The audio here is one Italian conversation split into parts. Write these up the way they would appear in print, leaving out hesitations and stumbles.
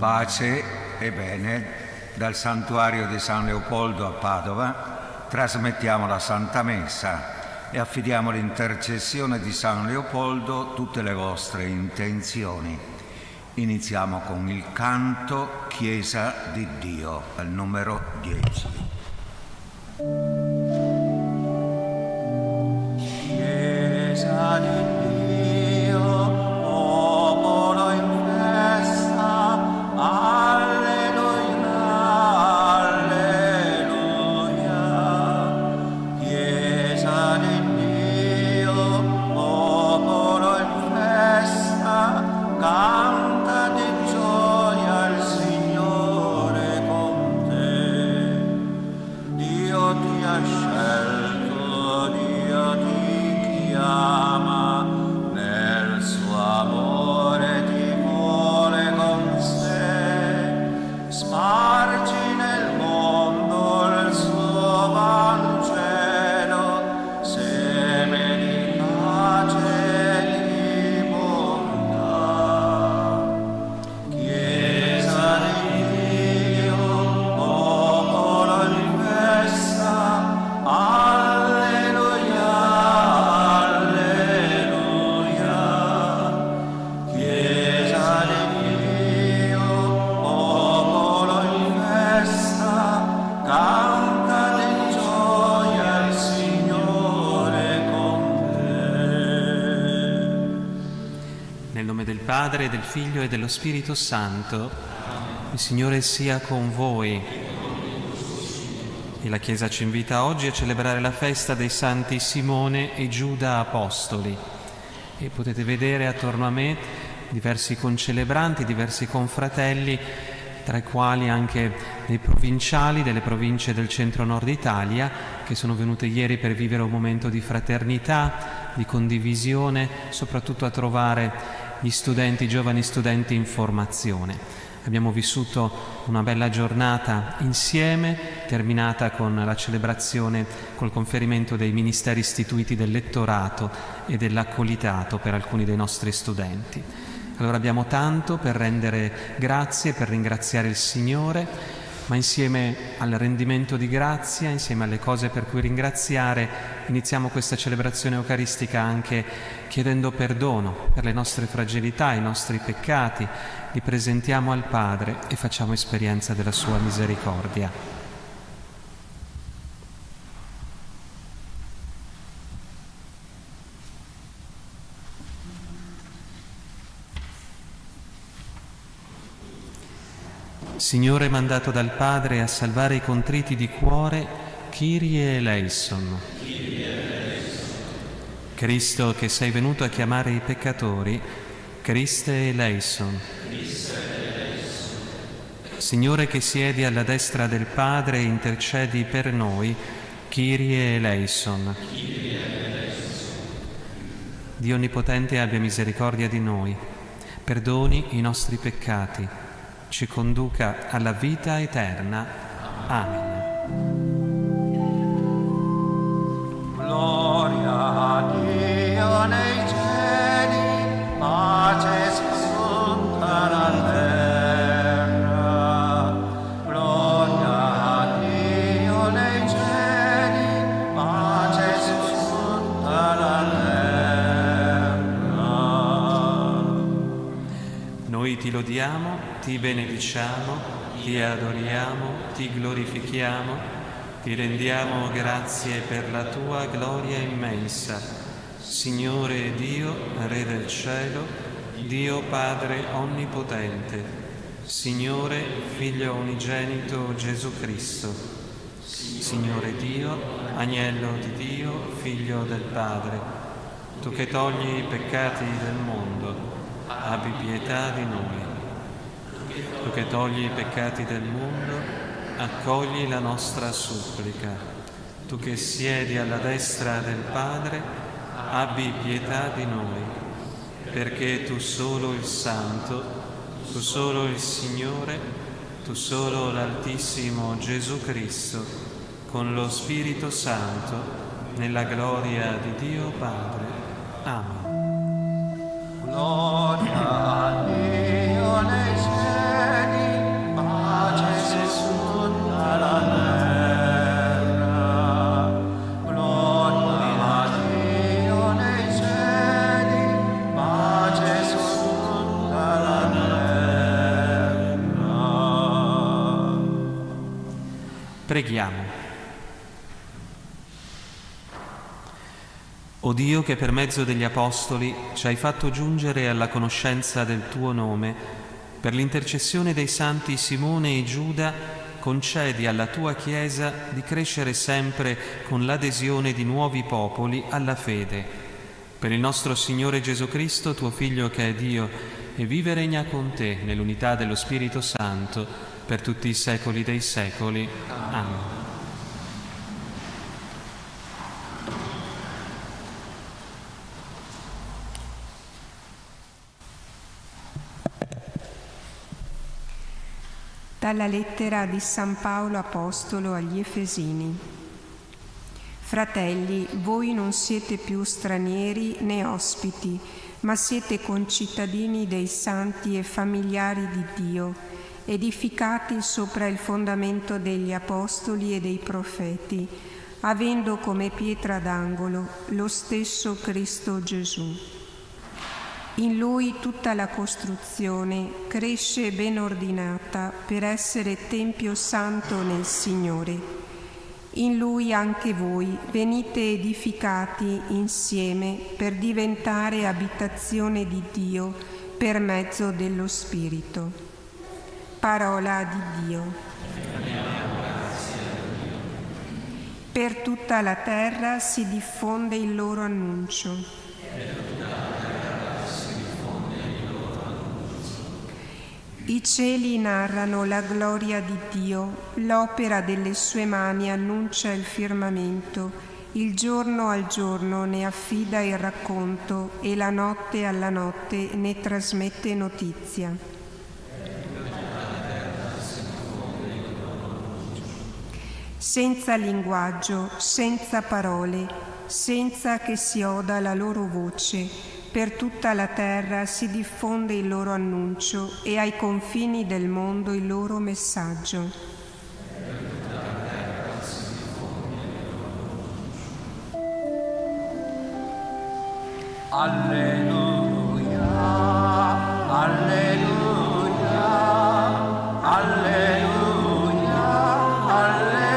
Pace e bene, dal santuario di San Leopoldo a Padova trasmettiamo la Santa Messa e affidiamo l'intercessione di San Leopoldo tutte le vostre intenzioni. Iniziamo con il canto Chiesa di Dio, al numero 10. Chiesa di Dio. Padre, del Figlio e dello Spirito Santo. Il Signore sia con voi. E la Chiesa ci invita oggi a celebrare la festa dei Santi Simone e Giuda Apostoli. E potete vedere attorno a me diversi concelebranti, diversi confratelli, tra i quali anche dei provinciali delle province del centro-nord Italia, che sono venute ieri per vivere un momento di fraternità, di condivisione, soprattutto a trovare gli studenti, i giovani studenti in formazione. Abbiamo vissuto una bella giornata insieme, terminata con la celebrazione, col conferimento dei ministeri istituiti del lettorato e dell'accolitato per alcuni dei nostri studenti. Allora abbiamo tanto per rendere grazie, per ringraziare il Signore, ma insieme al rendimento di grazia, insieme alle cose per cui ringraziare, iniziamo questa celebrazione eucaristica anche chiedendo perdono per le nostre fragilità, i nostri peccati, li presentiamo al Padre e facciamo esperienza della sua misericordia. Signore mandato dal Padre a salvare i contriti di cuore, Kyrie eleison. Cristo che sei venuto a chiamare i peccatori, Christe eleison. Signore che siedi alla destra del Padre e intercedi per noi, Kyrie eleison. Dio Onnipotente abbia misericordia di noi, perdoni i nostri peccati, ci conduca alla vita eterna. Amen. Gloria a Dio nei cieli, pace su tutta la terra. Gloria a Dio nei cieli, pace su tutta la terra. Noi ti lodiamo, ti benediciamo, ti adoriamo, ti glorifichiamo, ti rendiamo grazie per la tua gloria immensa. Signore Dio, Re del cielo, Dio Padre onnipotente, Signore Figlio unigenito Gesù Cristo, Signore Dio, Agnello di Dio, Figlio del Padre, tu che togli i peccati del mondo, abbi pietà di noi. Tu che togli i peccati del mondo, accogli la nostra supplica. Tu che siedi alla destra del Padre, abbi pietà di noi, perché tu solo il Santo, tu solo il Signore, tu solo l'Altissimo Gesù Cristo, con lo Spirito Santo, nella gloria di Dio Padre. Amen. Gloria a Dio nei cieli, Preghiamo. O Dio, che per mezzo degli Apostoli ci hai fatto giungere alla conoscenza del tuo nome, per l'intercessione dei santi Simone e Giuda, concedi alla tua Chiesa di crescere sempre con l'adesione di nuovi popoli alla fede. Per il nostro Signore Gesù Cristo, tuo Figlio che è Dio e vive e regna con te nell'unità dello Spirito Santo, per tutti i secoli dei secoli. Amen. Dalla lettera di San Paolo Apostolo agli Efesini. Fratelli, voi non siete più stranieri né ospiti, ma siete concittadini dei santi e familiari di Dio, edificati sopra il fondamento degli Apostoli e dei Profeti, avendo come pietra d'angolo lo stesso Cristo Gesù. In Lui tutta la costruzione cresce ben ordinata per essere Tempio santo nel Signore. In Lui anche voi venite edificati insieme per diventare abitazione di Dio per mezzo dello Spirito. Parola di Dio. Per tutta la terra si diffonde il loro annuncio. I cieli narrano la gloria di Dio, l'opera delle sue mani annuncia il firmamento, il giorno al giorno ne affida il racconto e la notte alla notte ne trasmette notizia. Senza linguaggio, senza parole, senza che si oda la loro voce, per tutta la terra si diffonde il loro annuncio e ai confini del mondo il loro messaggio. Alleluia, alleluia, alleluia, alleluia.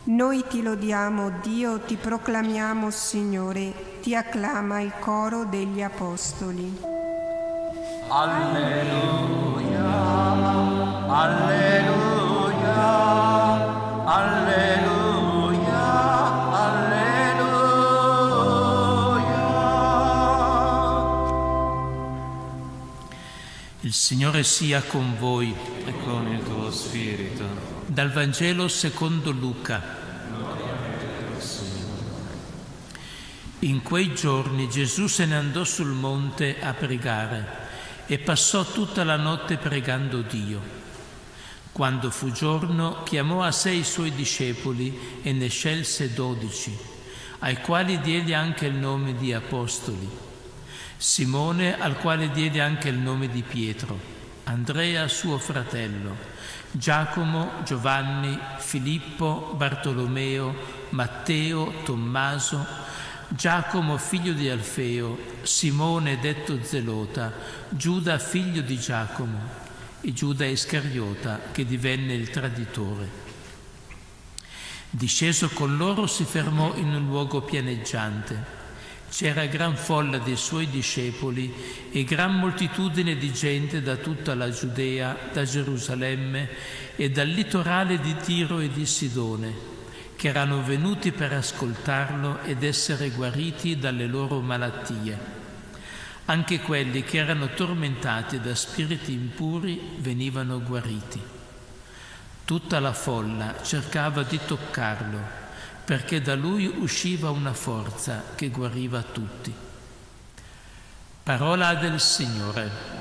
Noi ti lodiamo, Dio, ti proclamiamo, Signore, ti acclama il coro degli Apostoli. Alleluia, alleluia, alleluia, alleluia. Il Signore sia con voi. E con il tuo spirito. Dal Vangelo secondo Luca. In quei giorni Gesù se ne andò sul monte a pregare e passò tutta la notte pregando Dio. Quando fu giorno, chiamò a sé i suoi discepoli e ne scelse 12, ai quali diede anche il nome di apostoli: Simone, al quale diede anche il nome di Pietro, Andrea suo fratello, Giacomo, Giovanni, Filippo, Bartolomeo, Matteo, Tommaso, Giacomo figlio di Alfeo, Simone detto Zelota, Giuda figlio di Giacomo e Giuda Iscariota che divenne il traditore. Disceso con loro si fermò in un luogo pianeggiante. C'era gran folla dei suoi discepoli e gran moltitudine di gente da tutta la Giudea, da Gerusalemme e dal litorale di Tiro e di Sidone, che erano venuti per ascoltarlo ed essere guariti dalle loro malattie. Anche quelli che erano tormentati da spiriti impuri venivano guariti. Tutta la folla cercava di toccarlo, perché da lui usciva una forza che guariva tutti. Parola del Signore.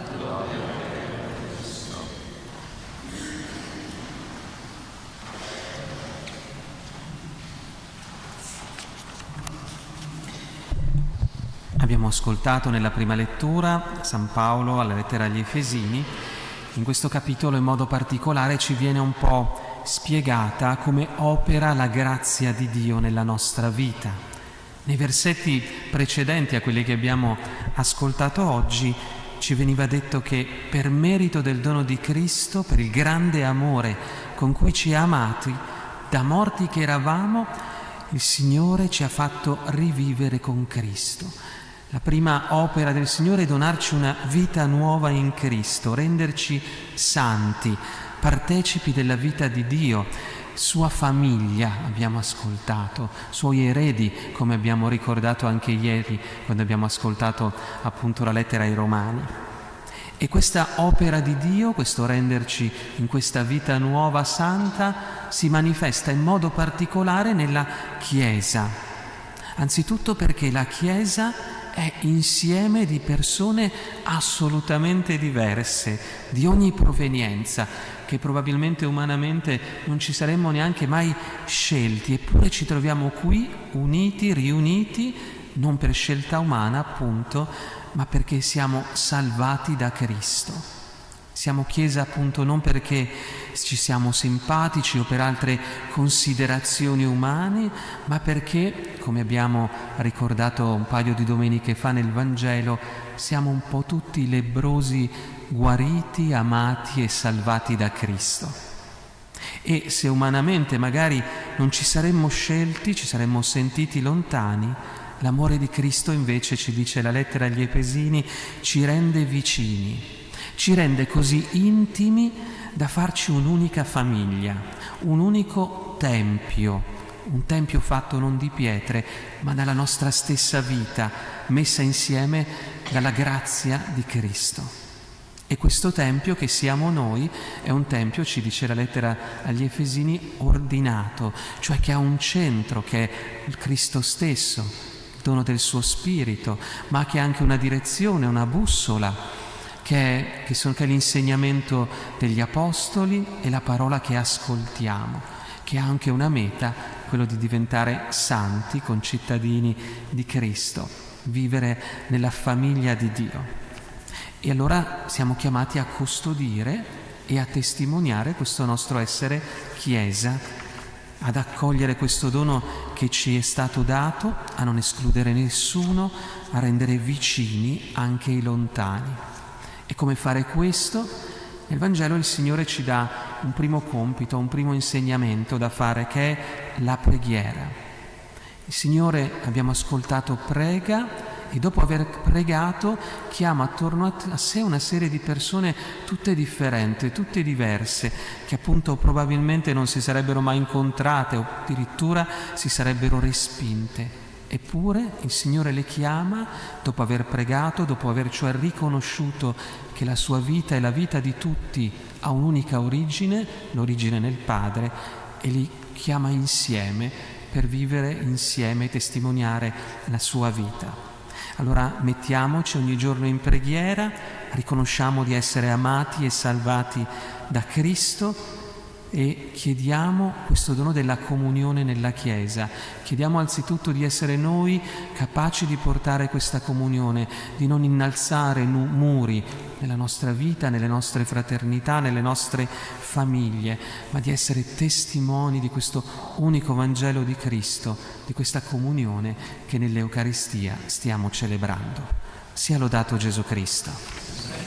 Abbiamo ascoltato nella prima lettura San Paolo alla lettera agli Efesini. In questo capitolo in modo particolare ci viene un po' spiegata come opera la grazia di Dio nella nostra vita. Nei versetti precedenti a quelli che abbiamo ascoltato oggi ci veniva detto che per merito del dono di Cristo, per il grande amore con cui ci ha amati, da morti che eravamo, il Signore ci ha fatto rivivere con Cristo. La prima opera del Signore è donarci una vita nuova in Cristo, renderci santi, partecipi della vita di Dio, sua famiglia, abbiamo ascoltato, suoi eredi, come abbiamo ricordato anche ieri quando abbiamo ascoltato appunto la lettera ai Romani. E questa opera di Dio, questo renderci in questa vita nuova, santa, si manifesta in modo particolare nella Chiesa. Anzitutto perché la Chiesa è insieme di persone assolutamente diverse, di ogni provenienza, che probabilmente umanamente non ci saremmo neanche mai scelti, eppure ci troviamo qui uniti, riuniti, non per scelta umana appunto, ma perché siamo salvati da Cristo. Siamo Chiesa appunto non perché ci siamo simpatici o per altre considerazioni umane, ma perché, come abbiamo ricordato un paio di domeniche fa nel Vangelo, siamo un po' tutti lebbrosi, guariti, amati e salvati da Cristo. E se umanamente magari non ci saremmo scelti, ci saremmo sentiti lontani, l'amore di Cristo invece, ci dice la lettera agli Efesini, ci rende vicini. Ci rende così intimi da farci un'unica famiglia, un unico tempio, un tempio fatto non di pietre, ma dalla nostra stessa vita, messa insieme dalla grazia di Cristo. E questo tempio che siamo noi è un tempio, ci dice la lettera agli Efesini, ordinato, cioè che ha un centro, che è il Cristo stesso, il dono del suo Spirito, ma che ha anche una direzione, una bussola, che è l'insegnamento degli Apostoli e la parola che ascoltiamo, che ha anche una meta, quello di diventare santi, concittadini di Cristo, vivere nella famiglia di Dio. E allora siamo chiamati a custodire e a testimoniare questo nostro essere Chiesa, ad accogliere questo dono che ci è stato dato, a non escludere nessuno, a rendere vicini anche i lontani. E come fare questo? Nel Vangelo il Signore ci dà un primo compito, un primo insegnamento da fare, che è la preghiera. Il Signore, abbiamo ascoltato, prega e dopo aver pregato chiama attorno a sé una serie di persone tutte differenti, tutte diverse, che appunto probabilmente non si sarebbero mai incontrate o addirittura si sarebbero respinte. Eppure il Signore le chiama dopo aver pregato, dopo aver cioè riconosciuto che la sua vita e la vita di tutti ha un'unica origine, l'origine nel Padre, e li chiama insieme per vivere insieme e testimoniare la sua vita. Allora mettiamoci ogni giorno in preghiera, riconosciamo di essere amati e salvati da Cristo e chiediamo questo dono della comunione nella Chiesa. Chiediamo anzitutto di essere noi capaci di portare questa comunione, di non innalzare muri nella nostra vita, nelle nostre fraternità, nelle nostre famiglie, ma di essere testimoni di questo unico Vangelo di Cristo, di questa comunione che nell'Eucaristia stiamo celebrando. Sia lodato Gesù Cristo.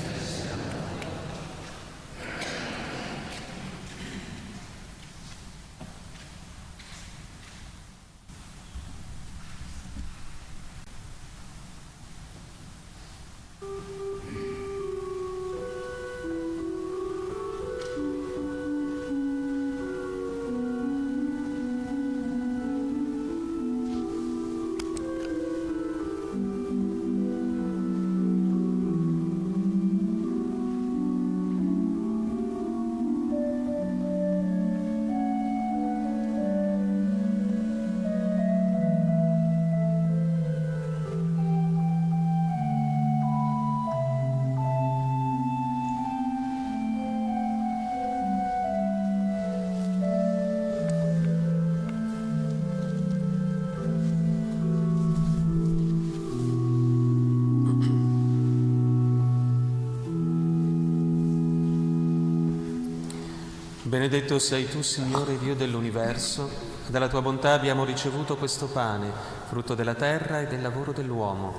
Benedetto sei tu, Signore Dio dell'universo, e dalla tua bontà abbiamo ricevuto questo pane, frutto della terra e del lavoro dell'uomo.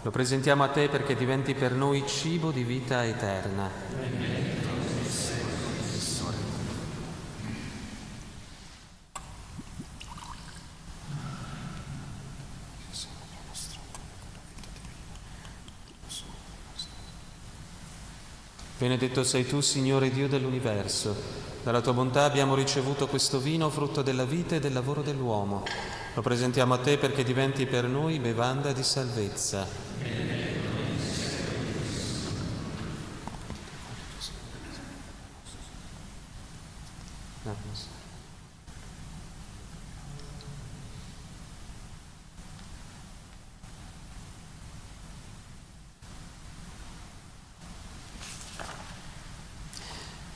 Lo presentiamo a te perché diventi per noi cibo di vita eterna. Benedetto sei tu, Signore Dio dell'universo. Dalla tua bontà abbiamo ricevuto questo vino, frutto della vita e del lavoro dell'uomo. Lo presentiamo a te perché diventi per noi bevanda di salvezza.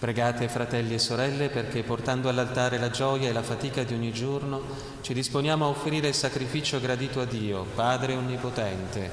Pregate, fratelli e sorelle, perché portando all'altare la gioia e la fatica di ogni giorno, ci disponiamo a offrire il sacrificio gradito a Dio, Padre Onnipotente.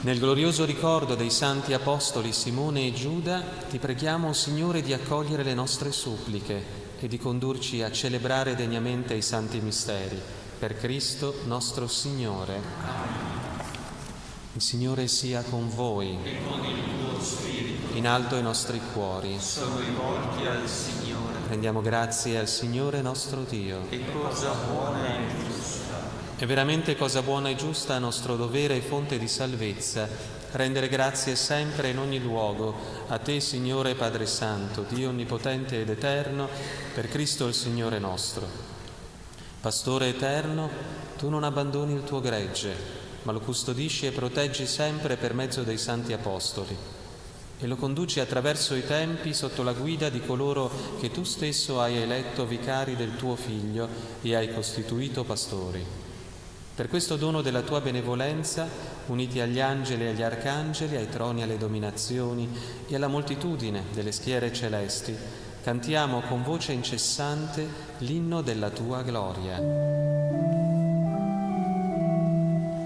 Nel glorioso ricordo dei santi apostoli Simone e Giuda, ti preghiamo, Signore, di accogliere le nostre suppliche e di condurci a celebrare degnamente i santi misteri. Per Cristo nostro Signore. Il Signore sia con voi. E con il tuo spirito. In alto i nostri cuori. Sono rivolti al Signore. Rendiamo grazie al Signore nostro Dio. E cosa buona e giusta. È veramente cosa buona e giusta, nostro dovere e fonte di salvezza, rendere grazie sempre in ogni luogo a te, Signore Padre Santo, Dio onnipotente ed eterno, per Cristo il Signore nostro. Pastore eterno, tu non abbandoni il tuo gregge, ma lo custodisci e proteggi sempre per mezzo dei santi apostoli e lo conduci attraverso i tempi sotto la guida di coloro che tu stesso hai eletto vicari del tuo Figlio e hai costituito pastori. Per questo dono della tua benevolenza, uniti agli angeli e agli arcangeli, ai troni e alle dominazioni e alla moltitudine delle schiere celesti, cantiamo con voce incessante l'inno della tua gloria.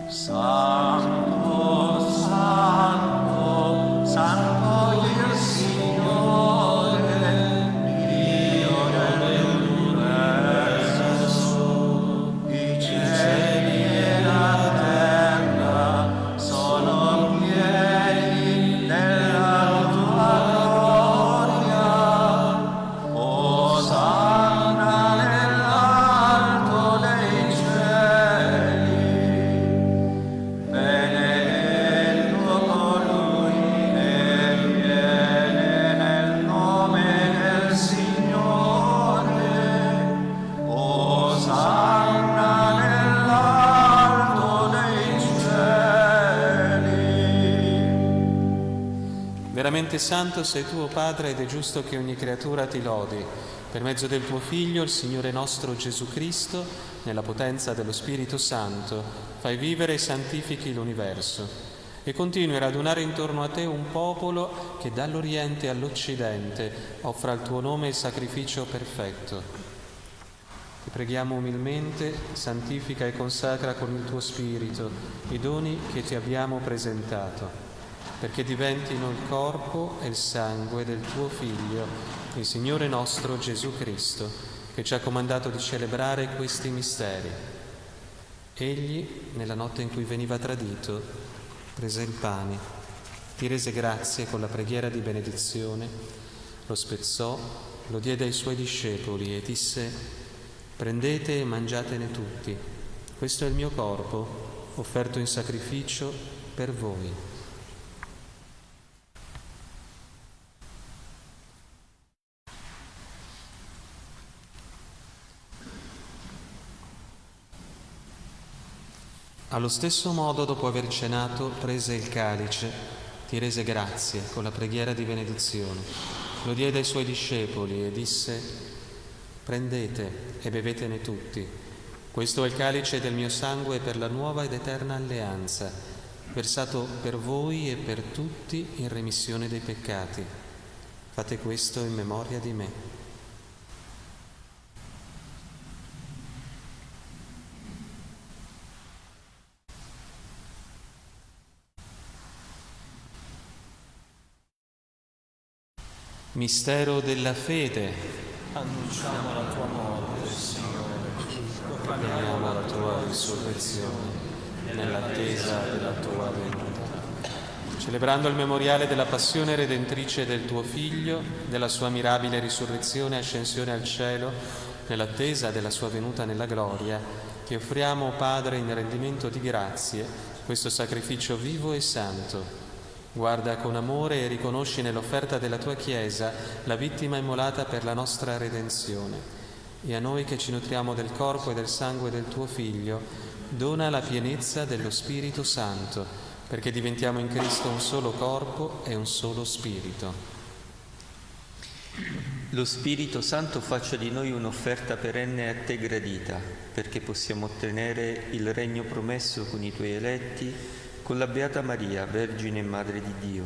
Santo, Santo, Santo il Signore, Dio dell'universo, i cieli e la terra sono pieni della tua gloria. Osanna nell'alto dei cieli. Benedetto colui che viene nel nome del Signore. Osanna nell'alto dei cieli. Veramente santo sei tu, o Padre, ed è giusto che ogni creatura ti lodi. Per mezzo del tuo Figlio, il Signore nostro Gesù Cristo, nella potenza dello Spirito Santo, fai vivere e santifichi l'universo e continui a radunare intorno a te un popolo che dall'Oriente all'Occidente offra al tuo nome il sacrificio perfetto. Ti preghiamo umilmente, santifica e consacra con il tuo Spirito i doni che ti abbiamo presentato, perché diventino il corpo e il sangue del tuo Figlio, il Signore nostro Gesù Cristo, che ci ha comandato di celebrare questi misteri. Egli, nella notte in cui veniva tradito, prese il pane, ti rese grazie con la preghiera di benedizione, lo spezzò, lo diede ai suoi discepoli e disse: prendete e mangiatene tutti, questo è il mio corpo, offerto in sacrificio per voi. Allo stesso modo, dopo aver cenato, prese il calice, ti rese grazie con la preghiera di benedizione, lo diede ai suoi discepoli e disse: prendete e bevetene tutti, questo è il calice del mio sangue per la nuova ed eterna alleanza, versato per voi e per tutti in remissione dei peccati. Fate questo in memoria di me. Mistero della fede. Annunciamo la tua morte, Signore. Proclamiamo la tua risurrezione nell'attesa della tua venuta. Celebrando il memoriale della passione redentrice del tuo Figlio, della sua mirabile risurrezione e ascensione al cielo, nell'attesa della sua venuta nella gloria, ti offriamo, Padre, in rendimento di grazie, questo sacrificio vivo e santo. Guarda con amore e riconosci nell'offerta della tua Chiesa la vittima immolata per la nostra redenzione. E a noi che ci nutriamo del corpo e del sangue del tuo Figlio, dona la pienezza dello Spirito Santo, perché diventiamo in Cristo un solo corpo e un solo spirito. Lo Spirito Santo faccia di noi un'offerta perenne a te gradita, perché possiamo ottenere il regno promesso con i tuoi eletti, con la Beata Maria, Vergine e Madre di Dio,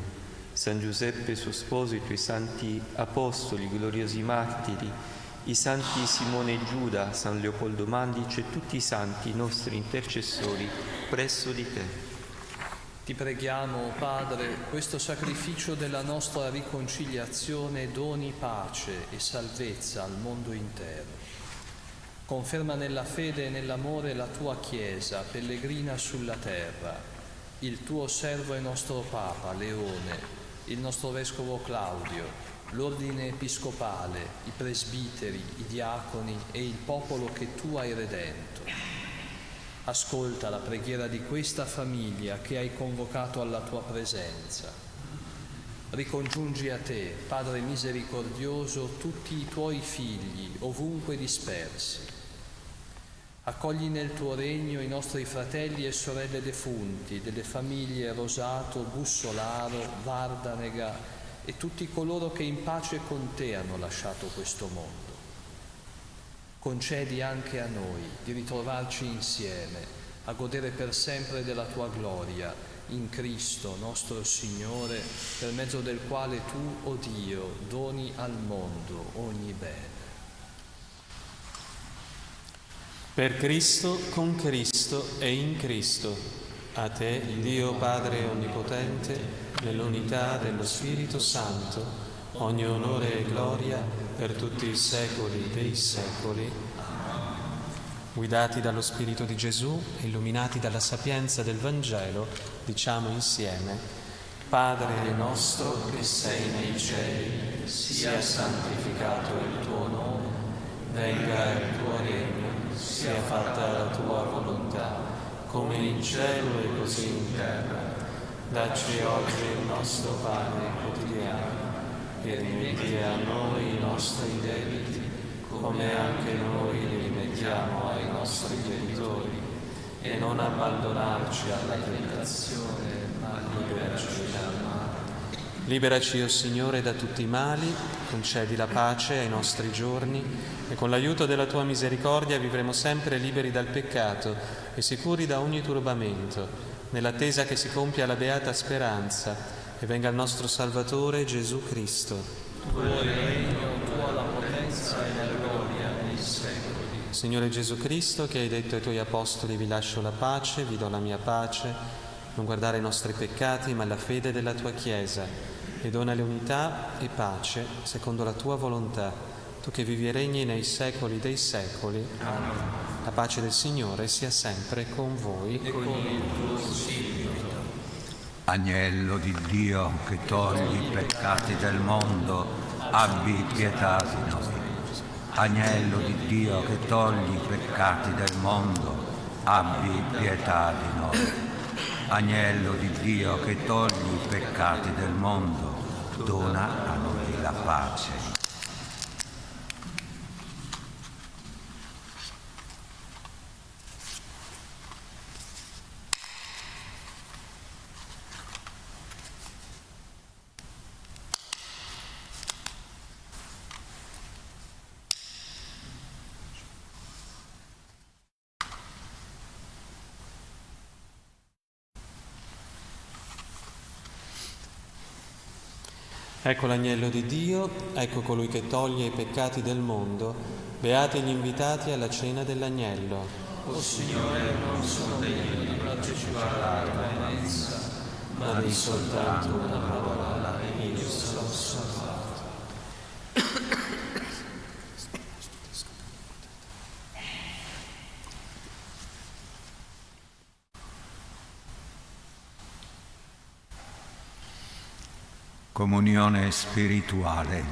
San Giuseppe suo sposo, i tuoi santi apostoli, gloriosi martiri, i santi Simone e Giuda, San Leopoldo Mandice e tutti i santi nostri intercessori presso di te. Ti preghiamo, Padre, questo sacrificio della nostra riconciliazione doni pace e salvezza al mondo intero. Conferma nella fede e nell'amore la tua Chiesa, pellegrina sulla terra, il tuo servo e nostro Papa, Leone, il nostro Vescovo Claudio, l'ordine episcopale, i presbiteri, i diaconi e il popolo che tu hai redento. Ascolta la preghiera di questa famiglia che hai convocato alla tua presenza. Ricongiungi a te, Padre misericordioso, tutti i tuoi figli, ovunque dispersi. Accogli nel tuo regno i nostri fratelli e sorelle defunti, delle famiglie Rosato, Bussolaro, Vardanega e tutti coloro che in pace con te hanno lasciato questo mondo. Concedi anche a noi di ritrovarci insieme, a godere per sempre della tua gloria, in Cristo nostro Signore, per mezzo del quale tu, o Dio, doni al mondo ogni bene. Per Cristo, con Cristo e in Cristo, a te, Dio Padre Onnipotente, nell'unità dello Spirito Santo, ogni onore e gloria per tutti i secoli dei secoli. Guidati dallo Spirito di Gesù, illuminati dalla sapienza del Vangelo, diciamo insieme: Padre nostro che sei nei cieli, sia santificato il tuo nome, venga il tuo regno, sia fatta la tua volontà, come in cielo e così in terra. Dacci oggi il nostro pane quotidiano, e rimetti a noi i nostri debiti, come anche noi li rimettiamo ai nostri debitori, e non abbandonarci alla tentazione, ma liberaci dal male. Liberaci, o Signore, da tutti i mali, concedi la pace ai nostri giorni e con l'aiuto della tua misericordia vivremo sempre liberi dal peccato e sicuri da ogni turbamento, nell'attesa che si compia la beata speranza e venga il nostro Salvatore Gesù Cristo. Tuo regno, tua la potenza e la gloria nei secoli. Signore Gesù Cristo, che hai detto ai tuoi apostoli: vi lascio la pace, vi do la mia pace, non guardare i nostri peccati ma la fede della tua Chiesa, e donale unità e pace secondo la tua volontà, tu che vivi e regni nei secoli dei secoli. Amen. La pace del Signore sia sempre con voi e con il tuo spirito. Agnello di Dio che togli i peccati del mondo, abbi pietà di noi. Agnello di Dio che togli i peccati del mondo, abbi pietà di noi. Agnello di Dio che togli i peccati del mondo, dona a noi la pace. Ecco l'agnello di Dio, ecco colui che toglie i peccati del mondo. Beati gli invitati alla cena dell'agnello. O Signore, non sono degno di partecipare alla tua mensa, ma di soltanto una parola e io sarò salvato. Comunione spirituale.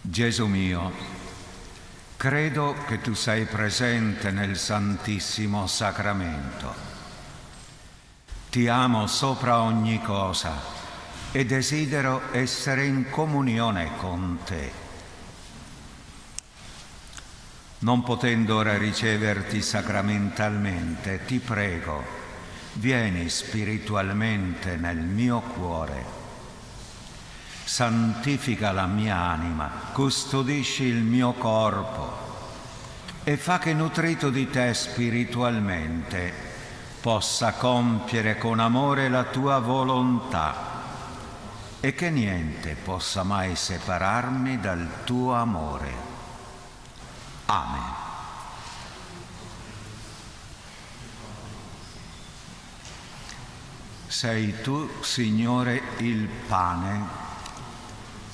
Gesù mio, credo che tu sei presente nel Santissimo Sacramento. Ti amo sopra ogni cosa e desidero essere in comunione con te. Non potendo ora riceverti sacramentalmente, ti prego, vieni spiritualmente nel mio cuore, santifica la mia anima, custodisci il mio corpo e fa che, nutrito di te spiritualmente, possa compiere con amore la tua volontà e che niente possa mai separarmi dal tuo amore. Amen. Sei tu, Signore, il pane,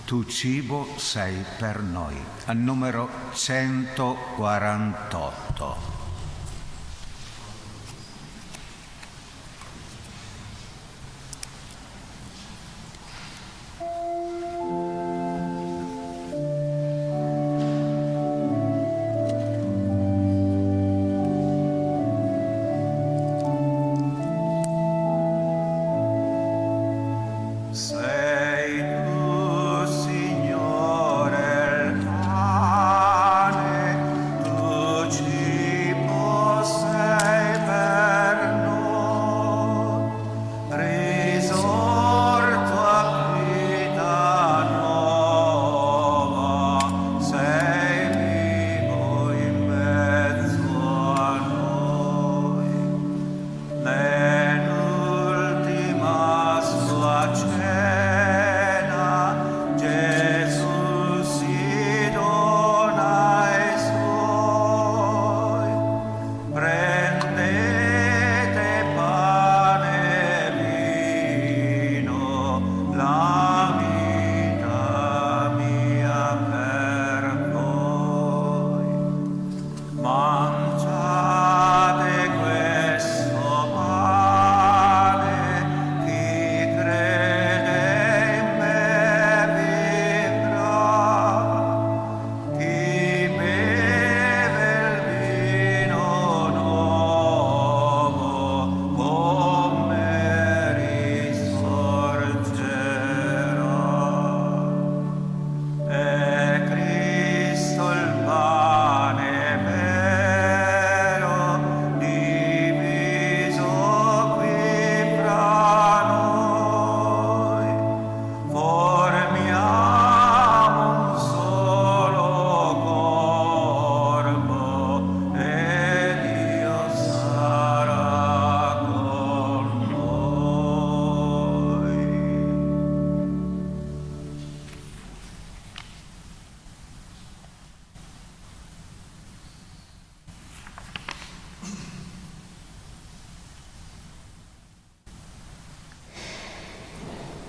tu cibo sei per noi. Al numero 148.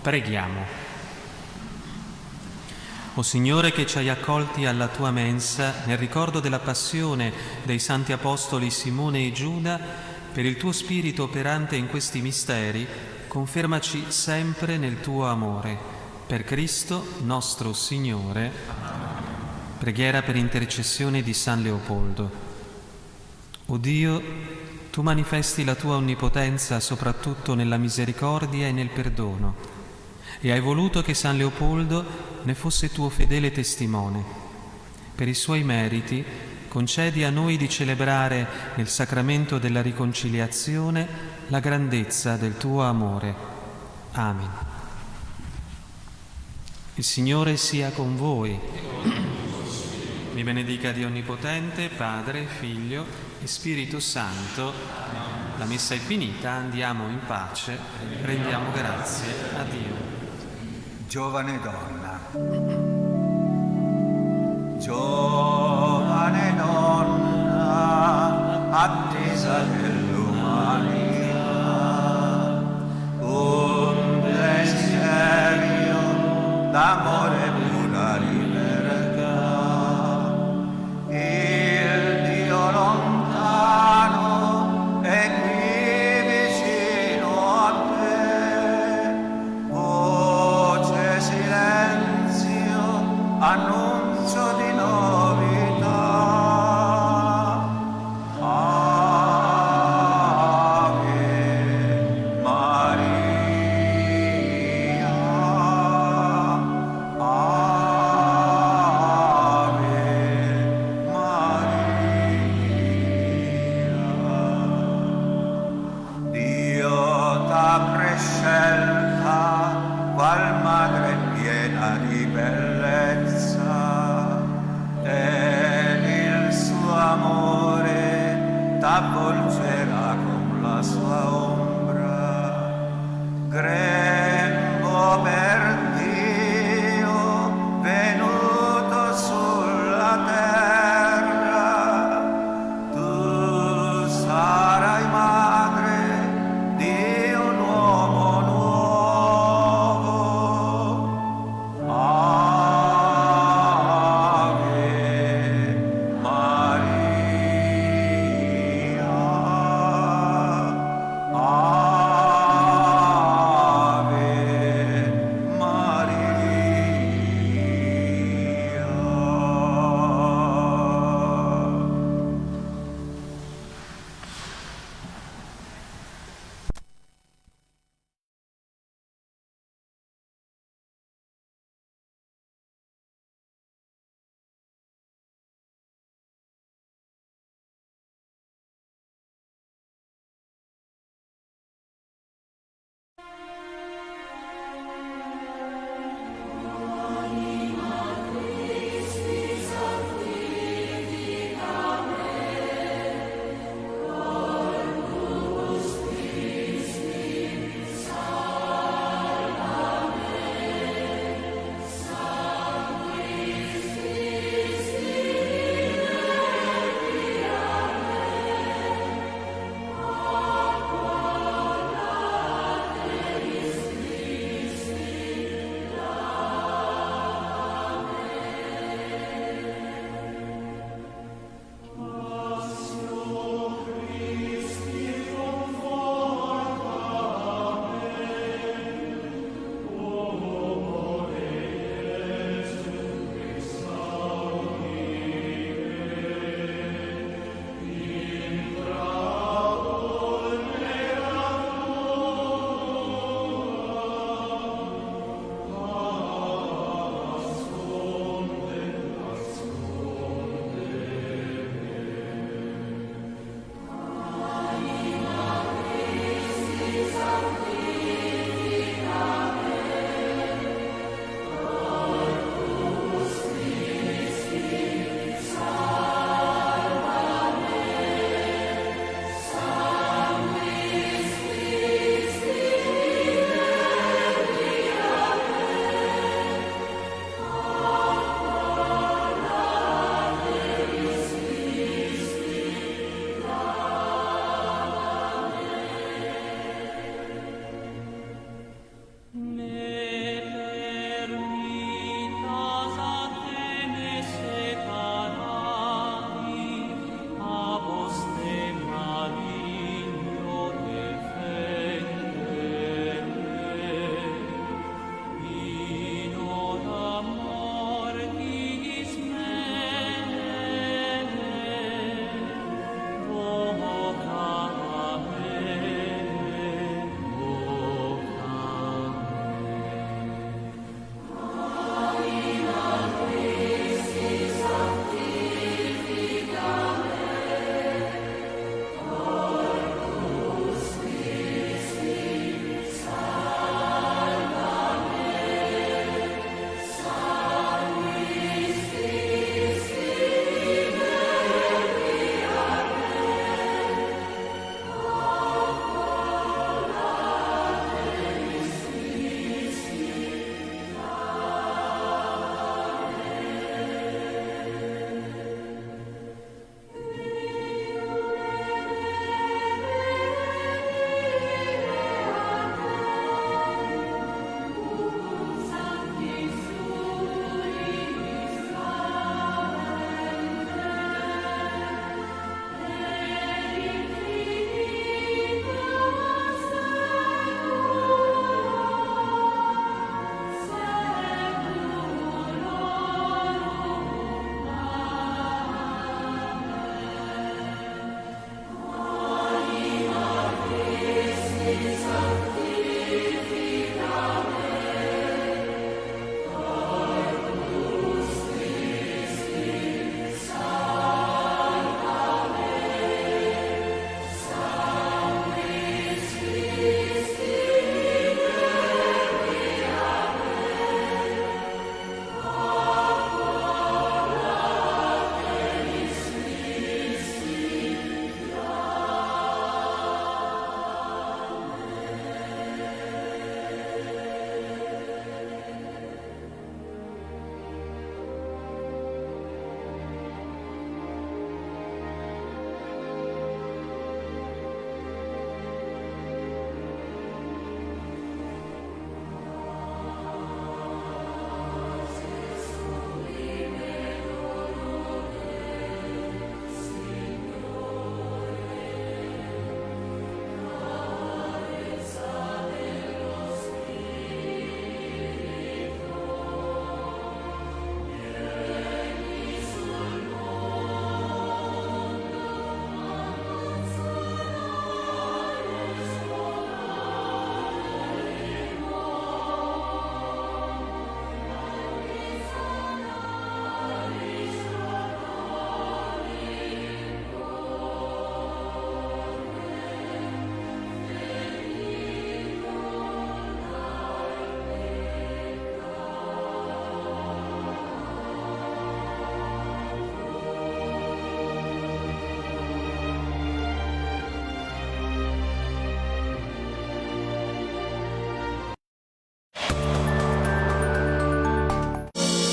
Preghiamo. O Signore, che ci hai accolti alla tua mensa nel ricordo della passione dei santi apostoli Simone e Giuda, per il tuo Spirito operante in questi misteri, confermaci sempre nel tuo amore. Per Cristo nostro Signore. Preghiera per intercessione di San Leopoldo. O Dio, tu manifesti la tua onnipotenza soprattutto nella misericordia e nel perdono, e hai voluto che San Leopoldo ne fosse tuo fedele testimone. Per i suoi meriti concedi a noi di celebrare nel sacramento della riconciliazione la grandezza del tuo amore. Amen. Il Signore sia con voi. Vi benedica Dio Onnipotente, Padre, Figlio e Spirito Santo. La messa è finita, andiamo in pace, rendiamo grazie a Dio. Giovane donna, giovane donna, attesa dell'umanità, un desiderio d'amore pura libertà, il Dio lontano è qui vicino a te, grembo per Dio venuto sulla terra, tu sarai madre di un uomo nuovo. Ave Maria, Ave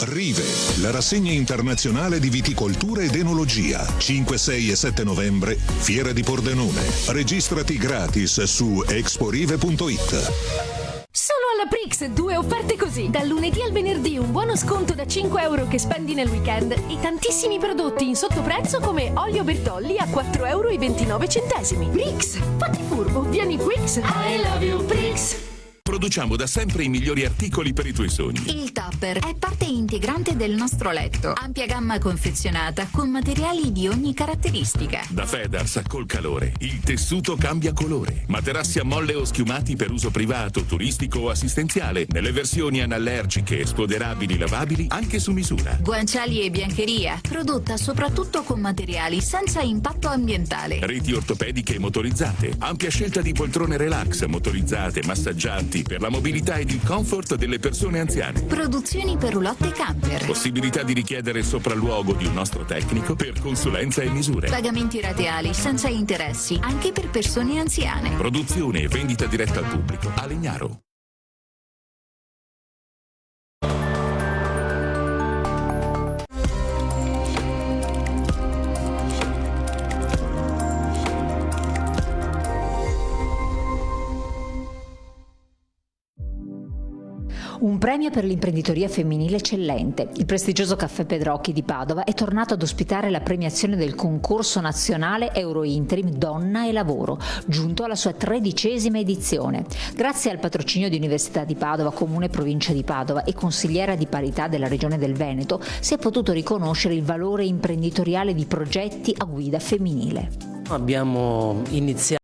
Rive, la rassegna internazionale di viticoltura ed enologia. 5, 6 e 7 novembre, Fiera di Pordenone. Registrati gratis su exporive.it. Solo alla Prix 2 offerte così. Dal lunedì al venerdì un buono sconto da 5 euro che spendi nel weekend e tantissimi prodotti in sottoprezzo come olio Bertolli a 4,29 euro. Prix, fatti furbo, vieni Prix. I love you Prix. Produciamo da sempre i migliori articoli per i tuoi sogni. Il Tupper è parte integrante del nostro letto. Ampia gamma confezionata con materiali di ogni caratteristica. Da Fedars col calore, il tessuto cambia colore. Materassi a molle o schiumati per uso privato, turistico o assistenziale, nelle versioni anallergiche, spoderabili, lavabili, anche su misura. Guanciali e biancheria, prodotta soprattutto con materiali senza impatto ambientale. Reti ortopediche e motorizzate, ampia scelta di poltrone relax, motorizzate, massaggianti, per la mobilità ed il comfort delle persone anziane. Produzioni per roulotte camper. Possibilità di richiedere il sopralluogo di un nostro tecnico per consulenza e misure. Pagamenti rateali senza interessi, anche per persone anziane. Produzione e vendita diretta al pubblico. A Legnaro. Un premio per l'imprenditoria femminile eccellente. Il prestigioso Caffè Pedrocchi di Padova è tornato ad ospitare la premiazione del concorso nazionale Eurointerim Donna e Lavoro, giunto alla sua 13ª edizione. Grazie al patrocinio di Università di Padova, Comune e Provincia di Padova e consigliera di parità della Regione del Veneto, si è potuto riconoscere il valore imprenditoriale di progetti a guida femminile. Abbiamo iniziato